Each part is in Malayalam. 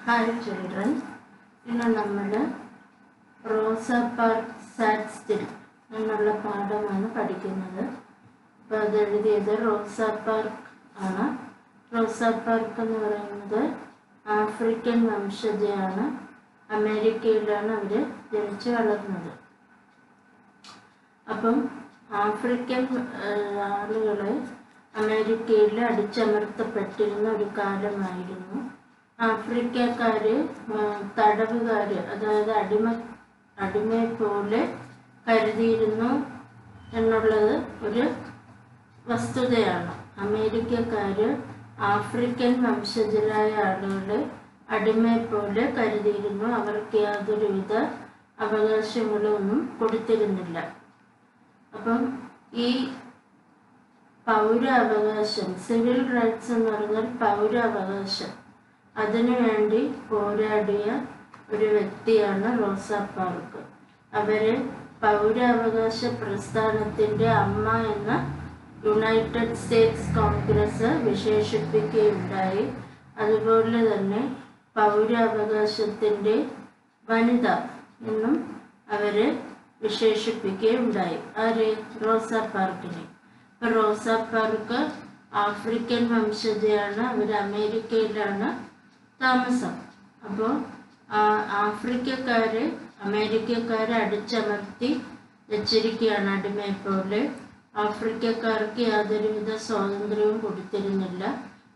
Hi children, ഇന്ന് നമ്മൾ റോസ പാർക്ക് സാറ്റ് സ്റ്റിൽ എന്നുള്ള പാഠമാണ് പഠിക്കുന്നത്. അപ്പോൾ അതെഴുതിയത് റോസ പാർക്ക് ആണ്. റോസ പാർക്ക് എന്ന് പറയുന്നത് ആഫ്രിക്കൻ വംശജയാണ്. അമേരിക്കയിലാണ് അവർ ജനിച്ചു വളർന്നത്. അപ്പം ആഫ്രിക്കൻ ആളുകളെ അമേരിക്കയിൽ അടിച്ചമർത്തപ്പെട്ടിരുന്ന ഒരു കാലമായിരുന്നു. ആഫ്രിക്കക്കാർ തടവുകാർ, അതായത് അടിമയെ പോലെ കരുതിയിരുന്നു എന്നുള്ളത് ഒരു വസ്തുതയാണ്. അമേരിക്കക്കാർ ആഫ്രിക്കൻ വംശജരായ ആളുകളെ അടിമയെ പോലെ കരുതിയിരുന്നു. അവർക്ക് യാതൊരുവിധ അവകാശങ്ങളൊന്നും കൊടുത്തിരുന്നില്ല. അപ്പം ഈ പൗരാവകാശം, സിവിൽ റൈറ്റ്സ് എന്ന് പറഞ്ഞാൽ പൗരാവകാശം, അതിനുവേണ്ടി പോരാടിയ ഒരു വ്യക്തിയാണ് റോസ പാർക്ക്. അവര് പൗരാവകാശ പ്രസ്ഥാനത്തിൻ്റെ അമ്മ എന്ന യുണൈറ്റഡ് സ്റ്റേറ്റ്സ് കോൺഗ്രസ് വിശേഷിപ്പിക്കുകയുണ്ടായി. അതുപോലെ തന്നെ പൗരാവകാശത്തിൻ്റെ വനിത എന്നും അവര് വിശേഷിപ്പിക്കുകയുണ്ടായി. ആര്? റോസ പാർക്കിനെ. ഇപ്പം റോസ പാർക്ക് ആഫ്രിക്കൻ വംശജയാണ്. അവർ അമേരിക്കയിലാണ് താമസം. അപ്പോൾ അമേരിക്കക്കാരെ അടിച്ചമർത്തി വെച്ചിരിക്കുകയാണ് അടിമയെ പോലെ. ആഫ്രിക്കക്കാർക്ക് യാതൊരുവിധ സ്വാതന്ത്ര്യവും കൊടുത്തിരുന്നില്ല.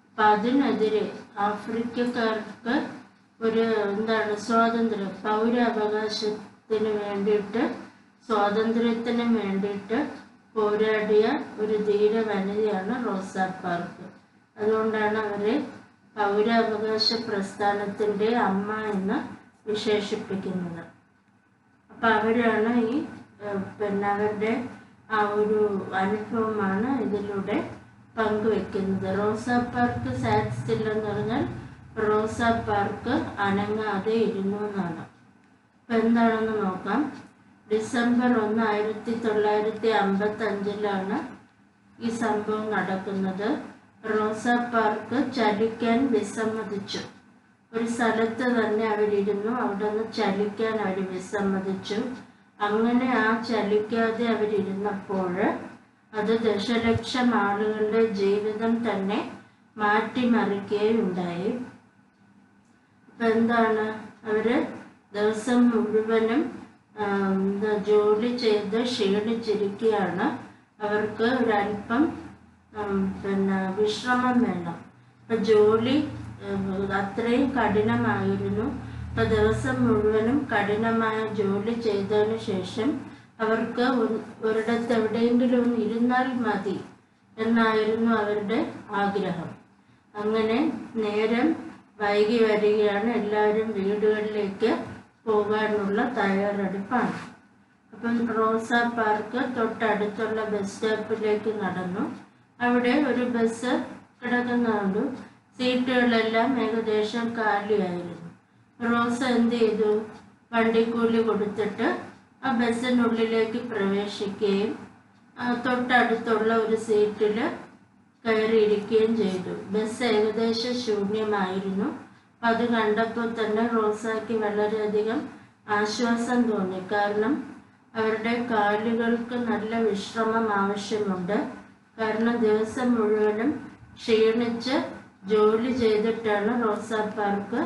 അപ്പം അതിനെതിരെ ആഫ്രിക്കക്കാർക്ക് ഒരു സ്വാതന്ത്ര്യം, പൗരാവകാശത്തിന് വേണ്ടിയിട്ട്, സ്വാതന്ത്ര്യത്തിന് വേണ്ടിയിട്ട് പോരാടിയ ഒരു ധീര വനിതയാണ് റോസ പാർക്ക്. അതുകൊണ്ടാണ് അവരെ പൗരാവകാശ പ്രസ്ഥാനത്തിൻ്റെ അമ്മ എന്ന് വിശേഷിപ്പിക്കുന്നത്. അപ്പം അവരാണ് അവരുടെ ആ ഒരു അനുഭവമാണ് ഇതിലൂടെ പങ്കുവെക്കുന്നത്. റോസ പാർക്ക് സാറ്റ് സ്റ്റിൽ എന്ന് പറഞ്ഞാൽ റോസ പാർക്ക് അനങ്ങാതെ ഇരുന്നു എന്നാണ്. അപ്പം എന്താണെന്ന് നോക്കാം. ഡിസംബർ 1, 1955 ഈ സംഭവം നടക്കുന്നത്. റോസ പാർക്ക് ചലിക്കാൻ വിസമ്മതിച്ചു. ഒരു സ്ഥലത്ത് തന്നെ അവരിരുന്നു. അവിടെ നിന്ന് ചലിക്കാൻ അവർ വിസമ്മതിച്ചു. അങ്ങനെ ആ ചലിക്കാതെ അവരിരുന്നപ്പോൾ അത് ദശലക്ഷം ആളുകളുടെ ജീവിതം തന്നെ മാറ്റിമറിക്കുകയുണ്ടായി. അപ്പം എന്താണ്, അവര് ദിവസം മുഴുവനും ജോലി ചെയ്ത് ക്ഷീണിച്ചിരിക്കുകയാണ്. അവർക്ക് ഒരല്പം വിശ്രമം വേണം. അപ്പം ജോലി അത്രയും കഠിനമായിരുന്നു. അപ്പം ദിവസം മുഴുവനും കഠിനമായ ജോലി ചെയ്തതിന് ശേഷം അവർക്ക് ഒരിടത്ത് എവിടെയെങ്കിലും ഇരുന്നാൽ മതി എന്നായിരുന്നു അവരുടെ ആഗ്രഹം. അങ്ങനെ നേരം വൈകി വരികയാണ്. എല്ലാവരും വീടുകളിലേക്ക് പോകാനുള്ള തയ്യാറെടുപ്പാണ്. അപ്പം റോസ പാർക്ക് തൊട്ടടുത്തുള്ള ബസ് സ്റ്റോപ്പിലേക്ക് നടന്നു. അവിടെ ഒരു ബസ് കിടക്കുന്നുണ്ട്. സീറ്റുകളെല്ലാം ഏകദേശം കാലിയായിരുന്നു. റോസ എന്ത് ചെയ്തു? വണ്ടിക്കൂലി കൊടുത്തിട്ട് ആ ബസ്സിനുള്ളിലേക്ക് പ്രവേശിക്കുകയും തൊട്ടടുത്തുള്ള ഒരു സീറ്റിൽ കയറിയിരിക്കുകയും ചെയ്തു. ബസ് ഏകദേശം ശൂന്യമായിരുന്നു. അത് കണ്ടപ്പോൾ തന്നെ റോസയ്ക്ക് വളരെയധികം ആശ്വാസം തോന്നി. കാരണം അവരുടെ കാലുകൾക്ക് നല്ല വിശ്രമം ആവശ്യമുണ്ട്. കാരണം ദിവസം മുഴുവനും ക്ഷീണിച്ച് ജോലി ചെയ്തിട്ടാണ് റോസ പാർക്ക്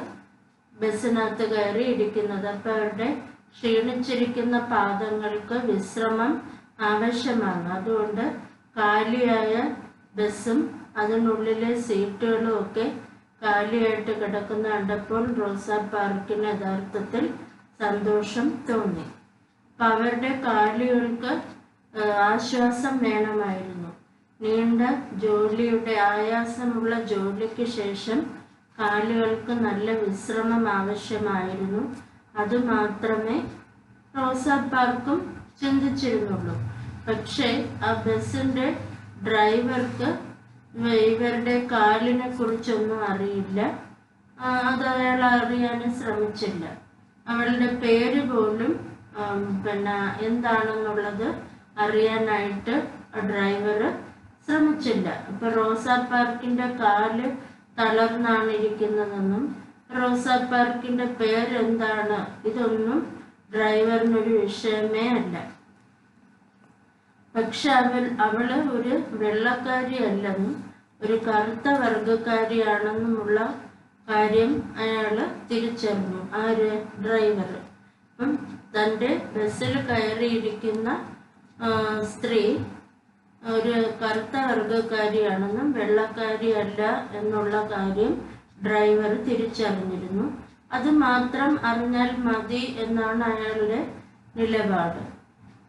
ബസ്സിനകത്ത് കയറി ഇരിക്കുന്നത്. അപ്പം അവരുടെ ക്ഷീണിച്ചിരിക്കുന്ന പാദങ്ങൾക്ക് വിശ്രമം ആവശ്യമാണ്. അതുകൊണ്ട് കാലിയായ ബസ്സും അതിനുള്ളിലെ സീറ്റുകളും ഒക്കെ കാലിയായിട്ട് കിടക്കുന്ന കണ്ടപ്പോൾ റോസ പാർക്കിന് യഥാർത്ഥത്തിൽ സന്തോഷം തോന്നി. അപ്പം അവരുടെ കാലുകൾക്ക് ആശ്വാസം വേണമായിരുന്നു. നീണ്ട ജോലിയുടെ, ആയാസമുള്ള ജോലിക്ക് ശേഷം കാലുകൾക്ക് നല്ല വിശ്രമം ആവശ്യമായിരുന്നു. അതുമാത്രമേ റോസ പാർക്കും ചിന്തിച്ചിരുന്നുള്ളൂ. പക്ഷേ ആ ബസ്സിൻ്റെ ഡ്രൈവർക്ക് ഇവരുടെ കാലിനെ കുറിച്ചൊന്നും അറിയില്ല. അത് അയാൾ അറിയാനും ശ്രമിച്ചില്ല. അവളുടെ പേര് പോലും എന്താണെന്നുള്ളത് അറിയാനായിട്ട് ഡ്രൈവർ ശ്രമിച്ചില്ല. അപ്പോൾ റോസ പാർക്കിൻ്റെ കാല് തളർന്നാണ് ഇരിക്കുന്നതെന്നും റോസാ പാർക്കിൻ്റെ പേരെന്താണ്, ഇതൊന്നും ഡ്രൈവറിനൊരു വിഷയമേ അല്ല. പക്ഷെ അവള് ഒരു വെള്ളക്കാരിയല്ലെന്നും ഒരു കറുത്ത വർഗക്കാരിയാണെന്നുമുള്ള കാര്യം അയാൾ തിരിച്ചറിഞ്ഞു. ആര്? ഡ്രൈവർ. അപ്പം തൻ്റെ ബസ്സിൽ കയറിയിരിക്കുന്ന സ്ത്രീ ഒരു കറുത്ത വർഗക്കാരിയാണെന്നും വെള്ളക്കാരിയല്ല എന്നുള്ള കാര്യം ഡ്രൈവർ തിരിച്ചറിഞ്ഞിരുന്നു. അത് മാത്രം അറിഞ്ഞാൽ മതി എന്നാണ് അയാളുടെ നിലപാട്.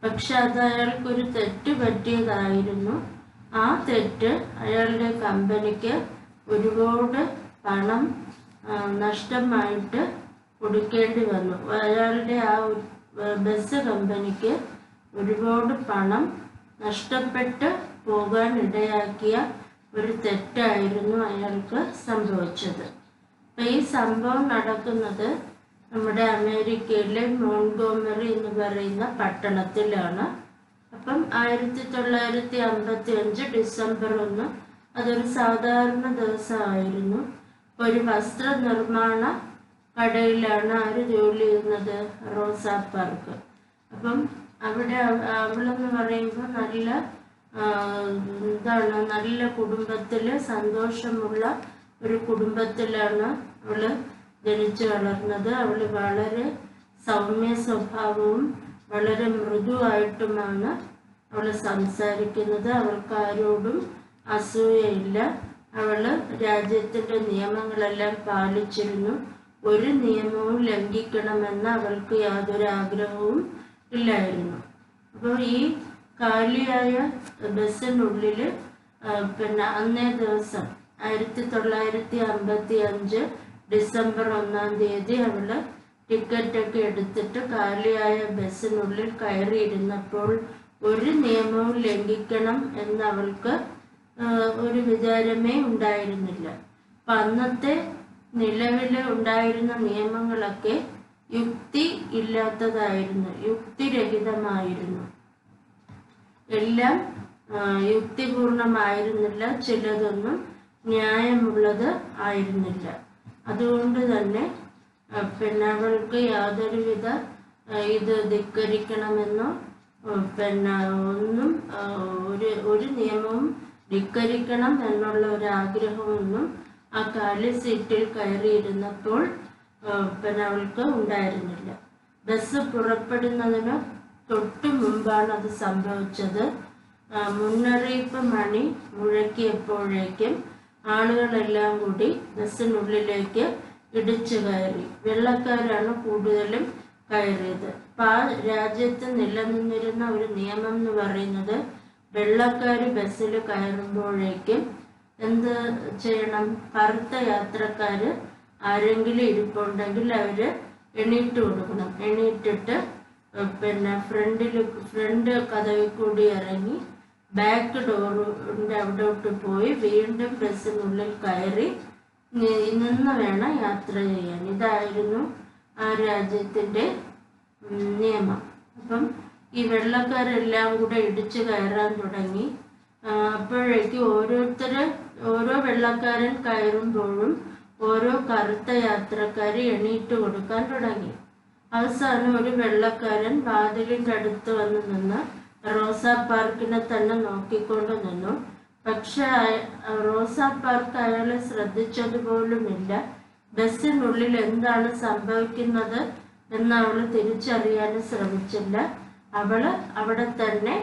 പക്ഷെ അത് അയാൾക്കൊരു തെറ്റ് പറ്റിയതായിരുന്നു. ആ തെറ്റ് അയാളുടെ കമ്പനിക്ക് ഒരുപാട് പണം നഷ്ടമായിട്ട് കൊടുക്കേണ്ടി വന്നു. അയാളുടെ ആ ബസ് കമ്പനിക്ക് ഒരുപാട് പണം നഷ്ടപ്പെട്ട് പോകാൻ ഇടയാക്കിയ ഒരു തെറ്റായിരുന്നു അയാൾക്ക് സംഭവിച്ചത്. അപ്പം ഈ സംഭവം നടക്കുന്നത് നമ്മുടെ അമേരിക്കയിലെ മോൺഗോമറി എന്ന് പറയുന്ന പട്ടണത്തിലാണ്. അപ്പം 1955 ഡിസംബർ 1 അതൊരു സാധാരണ ദിവസമായിരുന്നു. ഒരു വസ്ത്രനിർമ്മാണ കടയിലാണ് ആര് ജോലി ചെയ്യുന്നത്? റോസാ പാർക്ക്. അപ്പം അവിടെ അവളെന്ന് പറയുമ്പോൾ നല്ല കുടുംബത്തില് സന്തോഷമുള്ള ഒരു കുടുംബത്തിലാണ് അവള് ജനിച്ചു വളർന്നത്. അവള് വളരെ സൗമ്യ സ്വഭാവവും വളരെ മൃദുവായിട്ടുമാണ് അവള് സംസാരിക്കുന്നത്. അവൾക്ക് ആരോടും അസൂയയില്ല. അവള് രാജ്യത്തിന്റെ നിയമങ്ങളെല്ലാം പാലിച്ചിരുന്നു. ഒരു നിയമവും ലംഘിക്കണമെന്ന് അവൾക്ക് യാതൊരു ആഗ്രഹവും ഇല്ലായിരുന്നു. അപ്പോൾ ഈ കാലിയായ ബസ്സിനുള്ളിൽ അന്നേ ദിവസം 1955 ഡിസംബർ 1 അവള് ടിക്കറ്റൊക്കെ എടുത്തിട്ട് കാലിയായ ബസ്സിനുള്ളിൽ കയറിയിരുന്നപ്പോൾ ഒരു നിയമവും ലംഘിക്കണം എന്ന് അവൾക്ക് ഒരു വിചാരമേ ഉണ്ടായിരുന്നില്ല. അപ്പം അന്നത്തെ നിലവിൽ ഉണ്ടായിരുന്ന നിയമങ്ങളൊക്കെ യുക്തി ഇല്ലാത്തതായിരുന്നു, യുക്തിരഹിതമായിരുന്നു. എല്ലാം യുക്തിപൂർണമായിരുന്നില്ല, ചിലതൊന്നും ന്യായമുള്ളത് ആയിരുന്നില്ല. അതുകൊണ്ട് തന്നെ അവൾക്ക് യാതൊരുവിധ ഇത് ധിക്കരിക്കണമെന്നോ ഒന്നും ഒരു നിയമവും ധിക്കരിക്കണം എന്നുള്ള ഒരു ആഗ്രഹമൊന്നും ആ കാലി സീറ്റിൽ കയറിയിരുന്നപ്പോൾ അവൾക്ക് ഉണ്ടായിരുന്നില്ല. ബസ് പുറപ്പെടുന്നതിന് തൊട്ടു മുമ്പാണ് അത് സംഭവിച്ചത്. മുന്നറിയിപ്പ് മണി മുഴക്കിയപ്പോഴേക്കും ആളുകളെല്ലാം കൂടി ബസ്സിനുള്ളിലേക്ക് ഇടിച്ചു കയറി. വെള്ളക്കാരാണ് കൂടുതലും കയറിയത്. അപ്പം ആ രാജ്യത്ത് നിലനിന്നിരുന്ന ഒരു നിയമം എന്ന് പറയുന്നത് വെള്ളക്കാർ ബസ്സിൽ കയറുമ്പോഴേക്കും എന്ത് ചെയ്യണം? കറുത്ത യാത്രക്കാർ ആരെങ്കിലും ഇരിപ്പുണ്ടെങ്കിൽ അവർ എണീറ്റ് കൊടുക്കണം. എണീറ്റിട്ട് ഫ്രണ്ട് കതവിൽ കൂടി ഇറങ്ങി ബാക്ക് ഡോറിൻ്റെ അവിടോട്ട് പോയി വീണ്ടും ബസ്സിനുള്ളിൽ കയറി നിന്ന് വേണം യാത്ര ചെയ്യാൻ. ഇതായിരുന്നു ആ രാജ്യത്തിൻ്റെ നിയമം. അപ്പം ഈ വെള്ളക്കാരെല്ലാം കൂടെ ഇടിച്ചു കയറാൻ തുടങ്ങി. അപ്പോഴേക്കും ഓരോ വെള്ളക്കാരൻ കയറുമ്പോഴും ഓരോ കറുത്ത യാത്രക്കാർ എണീറ്റ് കൊടുക്കാൻ തുടങ്ങി. അവസാനം ഒരു വെള്ളക്കാരൻ വാതിലിൻ്റെ അടുത്ത് വന്ന് നിന്ന് റോസാ പാർക്കിനെ തന്നെ നോക്കിക്കൊണ്ട് നിന്നു. പക്ഷെ റോസാ പാർക്ക് അയാളെ ശ്രദ്ധിച്ചതുപോലുമില്ല. ബസ്സിനുള്ളിൽ എന്താണ് സംഭവിക്കുന്നത് എന്ന് അവൾ തിരിച്ചറിയാനും ശ്രമിച്ചില്ല. അവള് അവിടെ തന്നെ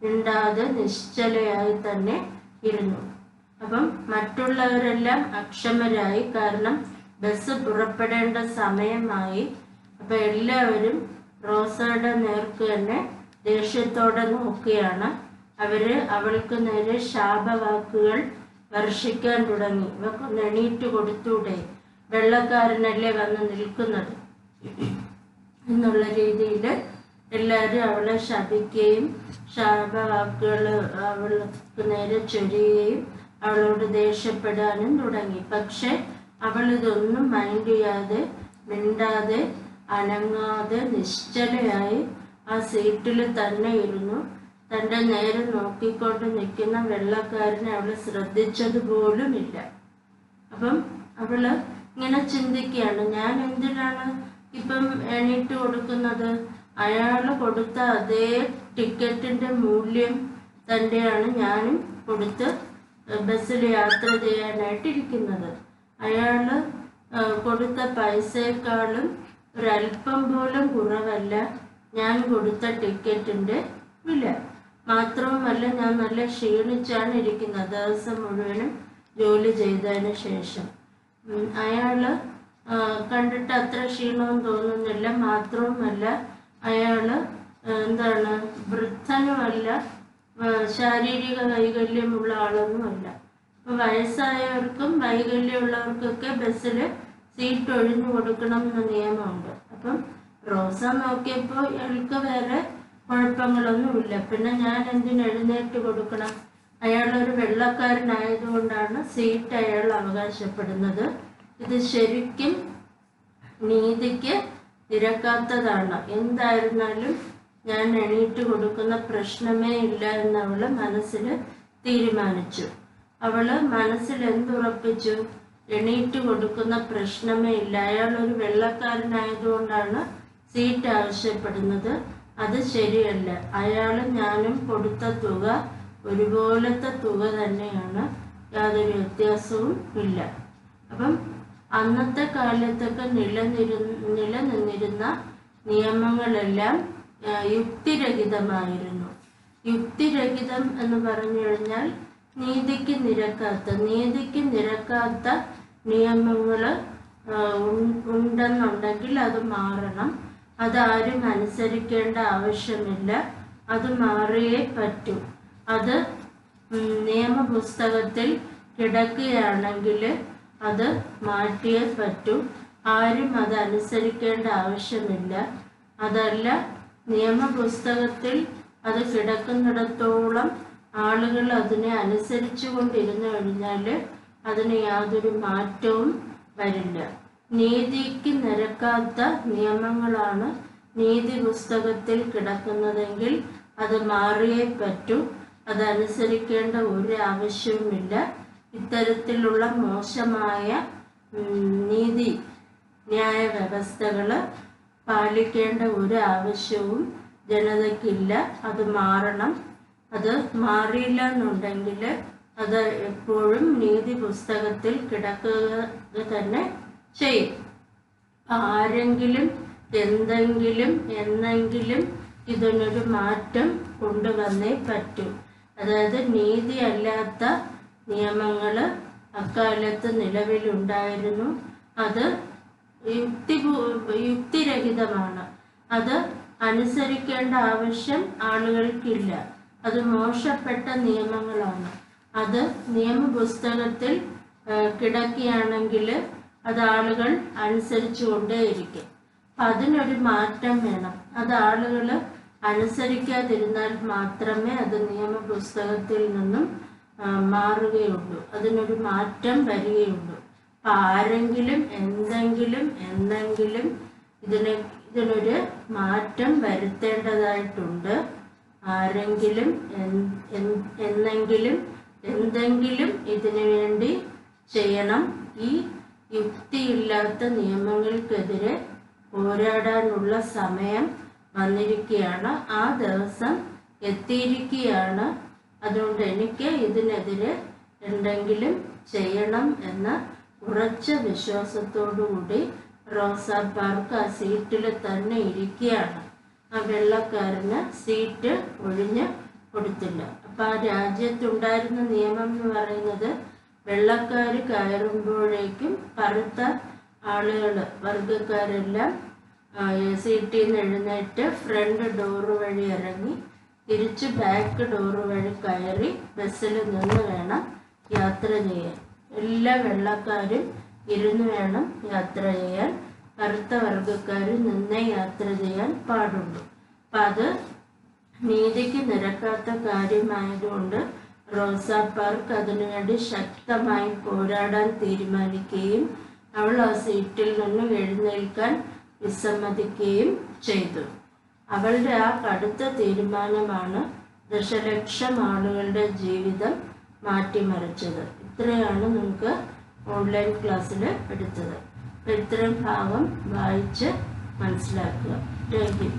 മിണ്ടാതെ നിശ്ചലയായി തന്നെ ഇരുന്നു. അപ്പം മറ്റുള്ളവരെല്ലാം അക്ഷമരായി. കാരണം ബസ് പുറപ്പെടേണ്ട സമയമായി. അപ്പം എല്ലാവരും റോസയുടെ നേർക്ക് തന്നെ ദേഷ്യത്തോടെ നോക്കുകയാണ്. അവൾക്ക് നേരെ ശാപവാക്കുകൾ വർഷിക്കാൻ തുടങ്ങി. ഇവക്കൊന്ന് എണീറ്റ് കൊടുത്തൂടെ, വെള്ളക്കാരനല്ലേ വന്ന് നിൽക്കുന്നത് എന്നുള്ള രീതിയിൽ എല്ലാവരും അവളെ ശപിക്കുകയും ശാപവാക്കുകൾ അവൾക്ക് നേരെ ചൊരിയുകയും അവളോട് ദേഷ്യപ്പെടാനും തുടങ്ങി. പക്ഷെ അവൾ ഇതൊന്നും മൈൻഡ് ചെയ്യാതെ, മിണ്ടാതെ, അനങ്ങാതെ നിശ്ചലയായി ആ സീറ്റിൽ തന്നെ ഇരുന്നു. തൻ്റെ നേരെ നോക്കിക്കൊണ്ട് നിൽക്കുന്ന വെള്ളക്കാരനെ അവൾ ശ്രദ്ധിച്ചതുപോലുമില്ല. അപ്പം അവൾ ഇങ്ങനെ ചിന്തിക്കുകയാണ്, ഞാൻ എന്തിനാണ് ഇപ്പം എണീറ്റ് കൊടുക്കുന്നത്? അയാൾ കൊടുത്ത അതേ ടിക്കറ്റിൻ്റെ മൂല്യം തന്നെയാണ് ഞാനും കൊടുത്ത് ബസ്സിൽ യാത്ര ചെയ്യാനായിട്ടിരിക്കുന്നത്. അയാൾ കൊടുത്ത പൈസയെക്കാളും ഒരല്പം പോലും കുറവല്ല ഞാൻ കൊടുത്ത ടിക്കറ്റിൻ്റെ വില. മാത്രവുമല്ല, ഞാൻ നല്ല ക്ഷീണിച്ചാണ് ഇരിക്കുന്നത് ദിവസം മുഴുവനും ജോലി ചെയ്തതിന് ശേഷം. അയാൾ കണ്ടിട്ട് അത്ര ക്ഷീണവും തോന്നുന്നില്ല. മാത്രവുമല്ല, അയാൾ എന്താണ്, വൃദ്ധനുമല്ല, ശാരീരിക വൈകല്യമുള്ള ആളൊന്നുമല്ല. അപ്പോൾ വയസ്സായവർക്കും വൈകല്യമുള്ളവർക്കൊക്കെ ബസ്സിൽ സീറ്റ് ഒഴിഞ്ഞു കൊടുക്കണം എന്ന നിയമമുണ്ട്. അപ്പം റോസ നോക്കിയപ്പോൾ അയാൾക്ക് വേറെ കുഴപ്പങ്ങളൊന്നുമില്ല. പിന്നെ ഞാൻ എന്തിന് എഴുന്നേറ്റ് കൊടുക്കണം? അയാളൊരു വെള്ളക്കാരനായതുകൊണ്ടാണ് സീറ്റ് അയാൾ അവകാശപ്പെടുന്നത്. ഇത് ശരിക്കും നീതിക്ക് നിരക്കാത്തതാണ്. എന്തായിരുന്നാലും ഞാൻ എണീറ്റ് കൊടുക്കുന്ന പ്രശ്നമേ ഇല്ല എന്ന് അവൾ മനസ്സിൽ തീരുമാനിച്ചു. അവൾ മനസ്സിൽ എന്തുറപ്പിച്ചു? എണീറ്റ് കൊടുക്കുന്ന പ്രശ്നമേ ഇല്ല. അയാളൊരു വെള്ളക്കാരനായതുകൊണ്ടാണ് സീറ്റ് ആവശ്യപ്പെടുന്നത്. അത് ശരിയല്ല. അയാളും ഞാനും കൊടുത്ത തുക ഒരുപോലത്തെ തുക തന്നെയാണ്, യാതൊരു വ്യത്യാസവും ഇല്ല. അപ്പം അന്നത്തെ കാലത്തൊക്കെ നിലനിന്നിരുന്ന നിയമങ്ങളെല്ലാം യുക്തിരഹിതമായിരുന്നു. യുക്തിരഹിതം എന്ന് പറഞ്ഞു കഴിഞ്ഞാൽ നീതിക്ക് നിരക്കാത്ത നിയമങ്ങൾ ഉണ്ടെന്നുണ്ടെങ്കിൽ അത് മാറണം. അതാരും അനുസരിക്കേണ്ട ആവശ്യമില്ല. അത് മാറിയേ പറ്റൂ. അത് നിയമപുസ്തകത്തിൽ കിടക്കുകയാണെങ്കിൽ അത് മാറ്റിയേ പറ്റൂ. ആരും അത് അനുസരിക്കേണ്ട ആവശ്യമില്ല. അതല്ല, നിയമപുസ്തകത്തിൽ അത് കിടക്കുന്നിടത്തോളം ആളുകൾ അതിനെ അനുസരിച്ചു കൊണ്ടിരുന്നു കഴിഞ്ഞാൽ അതിന് യാതൊരു മാറ്റവും വരില്ല. നീതിക്ക് നിരക്കാത്ത നിയമങ്ങളാണ് നീതി പുസ്തകത്തിൽ കിടക്കുന്നതെങ്കിൽ അത് മാറിയേ പറ്റൂ. അതനുസരിക്കേണ്ട ഒരു ആവശ്യവുമില്ല. ഇത്തരത്തിലുള്ള മോശമായ ന്യായ വ്യവസ്ഥകൾ പാലിക്കേണ്ട ഒരു ആവശ്യവും ജനതയ്ക്കില്ല. അത് മാറണം. അത് മാറിയില്ല എന്നുണ്ടെങ്കിൽ അത് എപ്പോഴും നീതി പുസ്തകത്തിൽ കിടക്കുക തന്നെ ചെയ്യും. ആരെങ്കിലും എന്നെങ്കിലും ഇതിനൊരു മാറ്റം കൊണ്ടുവന്നേ പറ്റൂ. അതായത് നീതിയല്ലാത്ത നിയമങ്ങൾ അക്കാലത്ത് നിലവിലുണ്ടായിരുന്നു. അത് യുക്തിരഹിതമാണ്. അത് അനുസരിക്കേണ്ട ആവശ്യം ആളുകൾക്കില്ല. അത് മോശപ്പെട്ട നിയമങ്ങളാണ്. അത് നിയമപുസ്തകത്തിൽ കിടക്കുകയാണെങ്കിൽ അത് ആളുകൾ അനുസരിച്ചു കൊണ്ടേയിരിക്കും. അപ്പം അതിനൊരു മാറ്റം വേണം. അത് ആളുകൾ അനുസരിക്കാതിരുന്നാൽ മാത്രമേ അത് നിയമപുസ്തകത്തിൽ നിന്നും മാറുകയുള്ളൂ. അതിനൊരു മാറ്റം വരികയുള്ളൂ. അപ്പം ആരെങ്കിലും എന്നെങ്കിലും ഇതിനൊരു മാറ്റം വരുത്തേണ്ടതായിട്ടുണ്ട്. ആരെങ്കിലും എന്തെങ്കിലും ഇതിനു വേണ്ടി ചെയ്യണം. ഈ യുക്തിയില്ലാത്ത നിയമങ്ങൾക്കെതിരെ പോരാടാനുള്ള സമയം വന്നിരിക്കുകയാണ്. ആ ദിവസം എത്തിയിരിക്കുകയാണ്. അതുകൊണ്ട് എനിക്ക് ഇതിനെതിരെ എന്തെങ്കിലും ചെയ്യണം എന്ന ഉറച്ച വിശ്വാസത്തോടുകൂടി റോസ പാർക്ക് ആ സീറ്റിൽ തന്നെ ഇരിക്കുകയാണ്. ആ വെള്ളക്കാരന് സീറ്റ് ഒഴിഞ്ഞ് കൊടുത്തില്ല. അപ്പം ആ രാജ്യത്തുണ്ടായിരുന്ന നിയമം എന്ന് പറയുന്നത് വെള്ളക്കാർ കയറുമ്പോഴേക്കും കറുത്ത ആളുകൾ, വർഗക്കാരെല്ലാം സീറ്റിൽ നിന്ന് എഴുന്നേറ്റ് ഫ്രണ്ട് ഡോറ് വഴി ഇറങ്ങി തിരിച്ച് ബാക്ക് ഡോറ് വഴി കയറി ബസ്സിൽ നിന്ന് വേണം യാത്ര ചെയ്യാൻ. എല്ലാ വെള്ളക്കാരും ഇരുന്ന് വേണം യാത്ര ചെയ്യാൻ. കറുത്ത വർഗക്കാർ നിന്നേ യാത്ര ചെയ്യാൻ പാടുള്ളൂ. അപ്പം അത് നീതിക്ക് നിരക്കാത്ത കാര്യമായതുകൊണ്ട് റോസ പാർക്ക് അതിനുവേണ്ടി ശക്തമായി പോരാടാൻ തീരുമാനിക്കുകയും അവൾ ആ സീറ്റിൽ നിന്നും എഴുന്നേൽക്കാൻ വിസമ്മതിക്കുകയും ചെയ്തു. അവളുടെ ആ കടുത്ത തീരുമാനമാണ് ദശലക്ഷം ആളുകളുടെ ജീവിതം മാറ്റിമറിച്ചത്. ഇത്രയാണ് നമുക്ക് ഓൺലൈൻ ക്ലാസ്സിൽ എടുത്തത്. അപ്പോൾ ഇത്രയും ഭാഗം വായിച്ച് മനസ്സിലാക്കുക. Thank you.